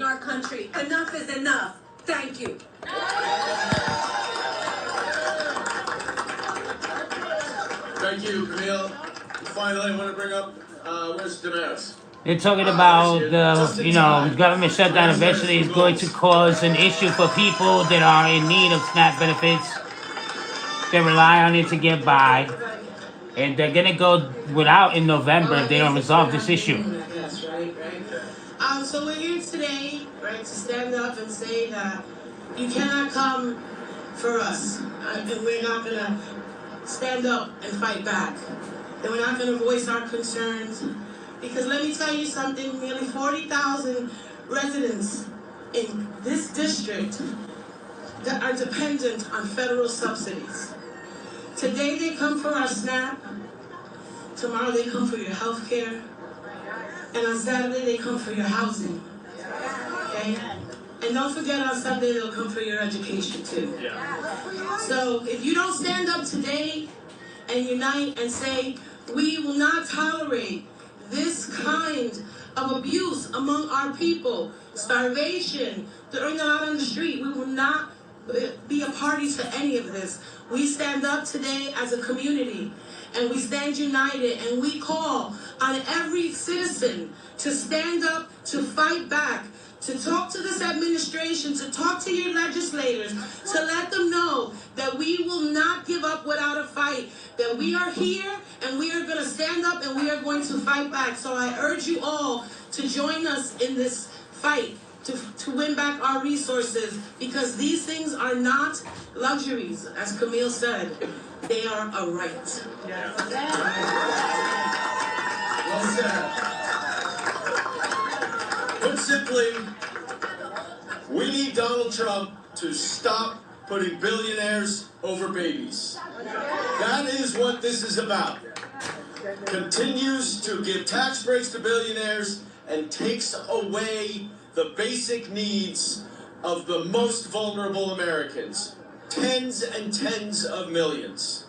our country. Enough is enough. Thank you. Thank you, Camille. Finally, I want to bring up, where's Damaris? They're talking about government shutdown eventually is going to cause an issue for people that are in need of SNAP benefits. They rely on it to get by, and they're gonna go without in November if they don't resolve this issue. Yes, right. So we're here today, right, to stand up and say that you cannot come for us, and we're not gonna stand up and fight back. And we're not gonna voice our concerns. Because let me tell you something, nearly 40,000 residents in this district that are dependent on federal subsidies. Today they come for our SNAP, tomorrow they come for your health care, and on Saturday they come for your housing, okay? And don't forget on Sunday they'll come for your education too. So if you don't stand up today and unite and say, we will not tolerate this kind of abuse among our people, starvation, throwing out on the street, we will not be a party to any of this. We stand up today as a community, and we stand united, and we call on every citizen to stand up, to fight back, to talk to this administration, to talk to your legislators, to let them know that we will not give up without a fight, that we are here and we are going to stand up and we are going to fight back. So I urge you all to join us in this fight to win back our resources, because these things are not luxuries, as Camille said. They are a right. Well said. Put simply, we need Donald Trump to stop putting billionaires over babies. That is what this is about. Continues to give tax breaks to billionaires and takes away the basic needs of the most vulnerable Americans. Tens and tens of millions.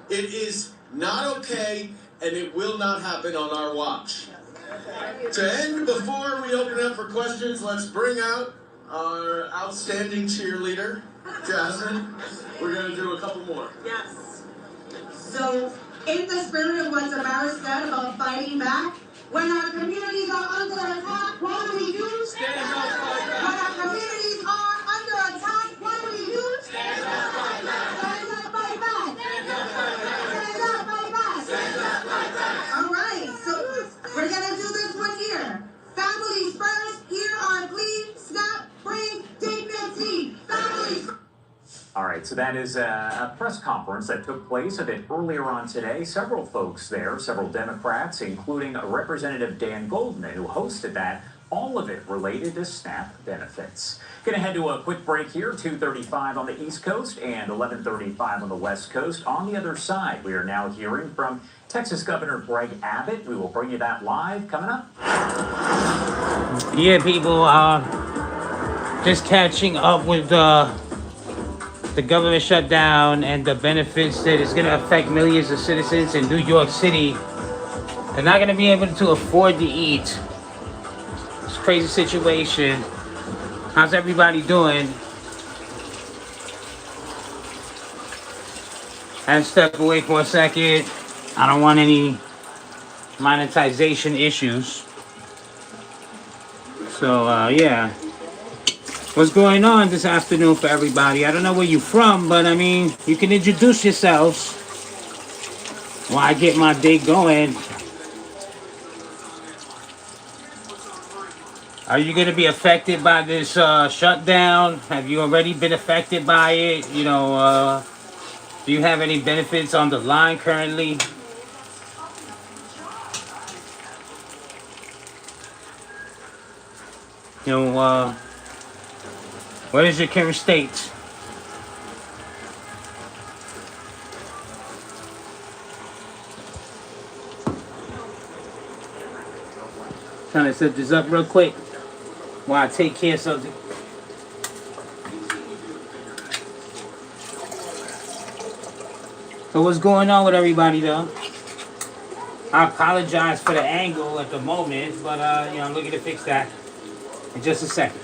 It is not okay, and it will not happen on our watch. To end, before we open it up for questions, let's bring out our outstanding cheerleader, Jasmine. We're going to do a couple more. Yes. So, in the spirit of what Damaris said about fighting back, when our communities are under attack, what do we do? Stand up, fight back. When our communities are under attack, what do we do? Stand up, fight back. Stand up, fight back. Stand up, fight back. Stand up, fight back. Stand up, fight back. All right, so we're going to do this one here. Families first, here are clean, snap, bring dignity. Families first. All right, so that is a press conference that took place a bit earlier on today. Several folks there, several Democrats, including Representative Dan Goldman, who hosted that, all of it related to SNAP benefits. Going to head to a quick break here, 2:35 on the East Coast and 11:35 on the West Coast. On the other side, we are now hearing from Texas Governor Greg Abbott. We will bring you that live coming up. Yeah, people, just catching up with the government shutdown and the benefits that is going to affect millions of citizens in New York City. They're not going to be able to afford to eat. It's a crazy situation. How's everybody doing? I had to step away for a second. I don't want any monetization issues. So, yeah. What's going on this afternoon for everybody? I don't know where you're from, but I mean, you can introduce yourselves while I get my day going. Are you going to be affected by this shutdown? Have you already been affected by it? You know, do you have any benefits on the line currently? You know, what is your current state? Trying to set this up real quick while I take care of something. So what's going on with everybody though? I apologize for the angle at the moment, but you know, I'm looking to fix that. in just a second.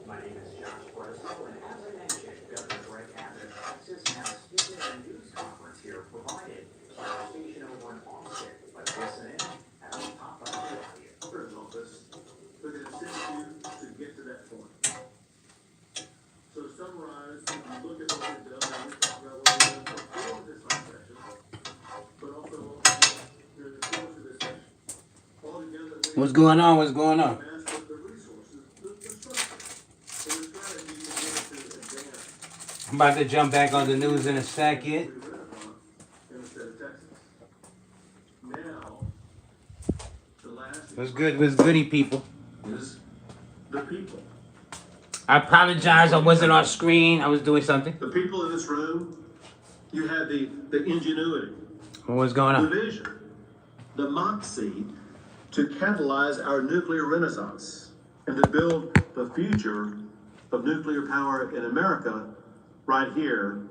My name is Josh Breslow, and as I mentioned, Governor Greg Abbott of Texas now speaking at a news conference here provided by our station over in Austin. Let's listen in and I'll pop up the audio. Governor's office, we're going to send you to get to that point. So to summarize, when you look at what we've done, and we talked about what we've done before this last session, but also what we're doing during the course of this session. All together, What's going on? What's going on? master the resources, the structure, and the strategy in order to advance I'm about to jump back on the news in a second. the Renaissance in the state of Texas. Now, the last What's good? What's goody, people? is the people. I apologize. I wasn't on screen. I was doing something. The people in this room, you had the ingenuity, What's going the on? vision, the moxie to catalyze our nuclear renaissance and to build the future of nuclear power in America right here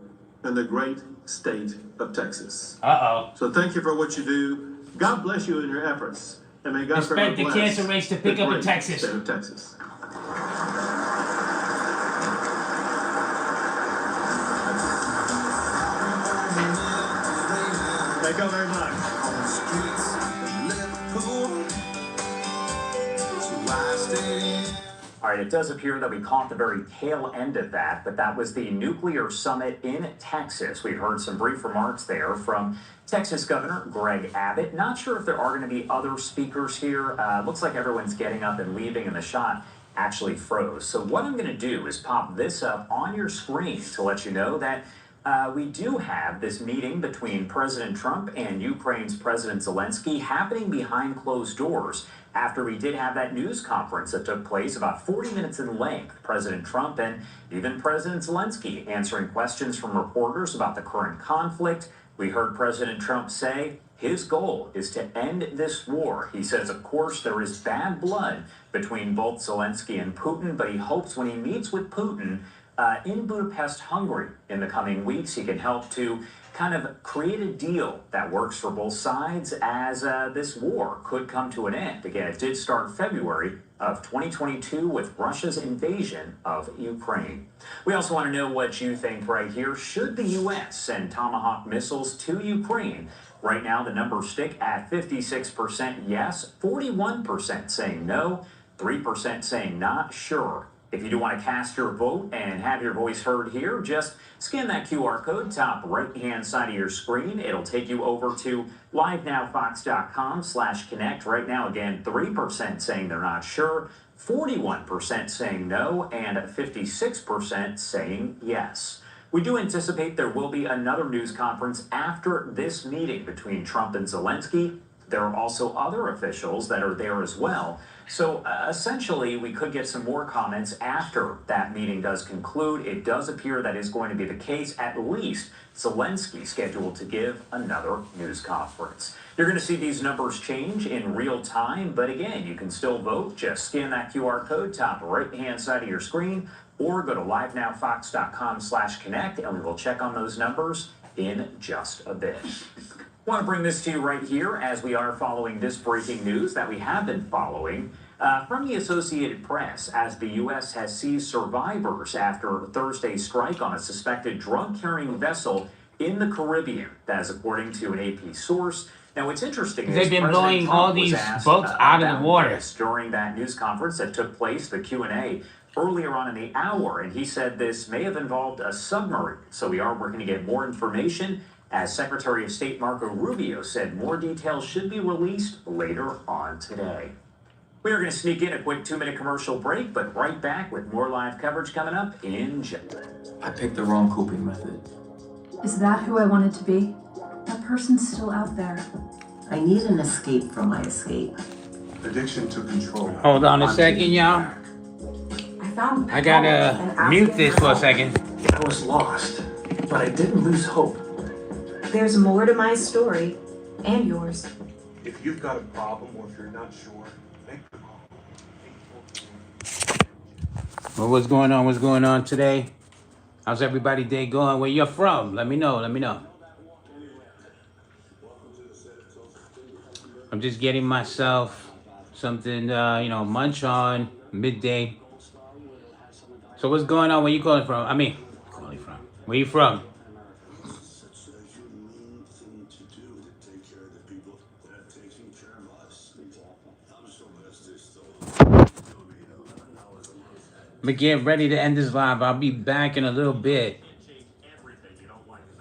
in the great state of Texas. Uh-oh. So thank you for what you do. God bless you in your efforts. And may God Expect the bless cancer rates to pick the up in great Texas. State of Texas. Thank you very much. All right, it does appear that we caught the very tail end of that, but that was the nuclear summit in Texas. We've heard some brief remarks there from Texas Governor Greg Abbott. Not sure if there are going to be other speakers here. Looks like everyone's getting up and leaving, and the shot actually froze. So what I'm going to do is pop this up on your screen to let you know that we do have this meeting between President Trump and Ukraine's President Zelensky happening behind closed doors after we did have that news conference that took place about 40 minutes in length. President Trump and even President Zelensky answering questions from reporters about the current conflict. We heard President Trump say his goal is to end this war. He says, of course, there is bad blood between both Zelensky and Putin, but he hopes when he meets with Putin in Budapest, Hungary in the coming weeks, he can help to kind of create a deal that works for both sides as this war could come to an end. Again, it did start February of 2022 with Russia's invasion of Ukraine. We also want to know what you think right here. Should the U.S. send Tomahawk missiles to Ukraine? Right now, the numbers stick at 56% yes, 41% saying no, 3% saying not sure. If you do want to cast your vote and have your voice heard here, just scan that QR code top right-hand side of your screen. It'll take you over to livenowfox.com/connect. Right now, again, 3% saying they're not sure, 41% saying no, and 56% saying yes. We do anticipate there will be another news conference after this meeting between Trump and Zelensky. There are also other officials that are there as well. So essentially, we could get some more comments after that meeting does conclude. It does appear that is going to be the case, at least Zelensky scheduled to give another news conference. You're going to see these numbers change in real time, but again, you can still vote. Just scan that QR code top right-hand side of your screen or go to livenowfox.com/connect and we will check on those numbers in just a bit. Want to bring this to you right here as we are following this breaking news that we have been following from the Associated Press as the U.S. has seized survivors after Thursday's strike on a suspected drug-carrying vessel in the Caribbean. That is according to an AP source. Now, what's interesting is They've been President blowing Trump all was these asked boats out of about the water. this during that news conference that took place, the Q&A, earlier on in the hour, and he said this may have involved a submarine. So we are working to get more information. As Secretary of State Marco Rubio said, more details should be released later on today. We are going to sneak in a quick 2-minute commercial break, but right back with more live coverage coming up in just. I picked the wrong coping method. Is that who I wanted to be? That person's still out there. I need an escape from my escape. Addiction took control. Hold on a second, y'all. I found I gotta mute this for a second. I was lost, but I didn't lose hope. There's more to my story, and yours. If you've got a problem or if you're not sure, make the call. Well, what's going on? What's going on today? How's everybody day going? Where you're from? Let me know. Let me know. I'm just getting myself something, munch on midday. So what's going on? Where you calling from? Calling from. Where you from? I'm gonna get ready to end this live. I'll be back in a little bit.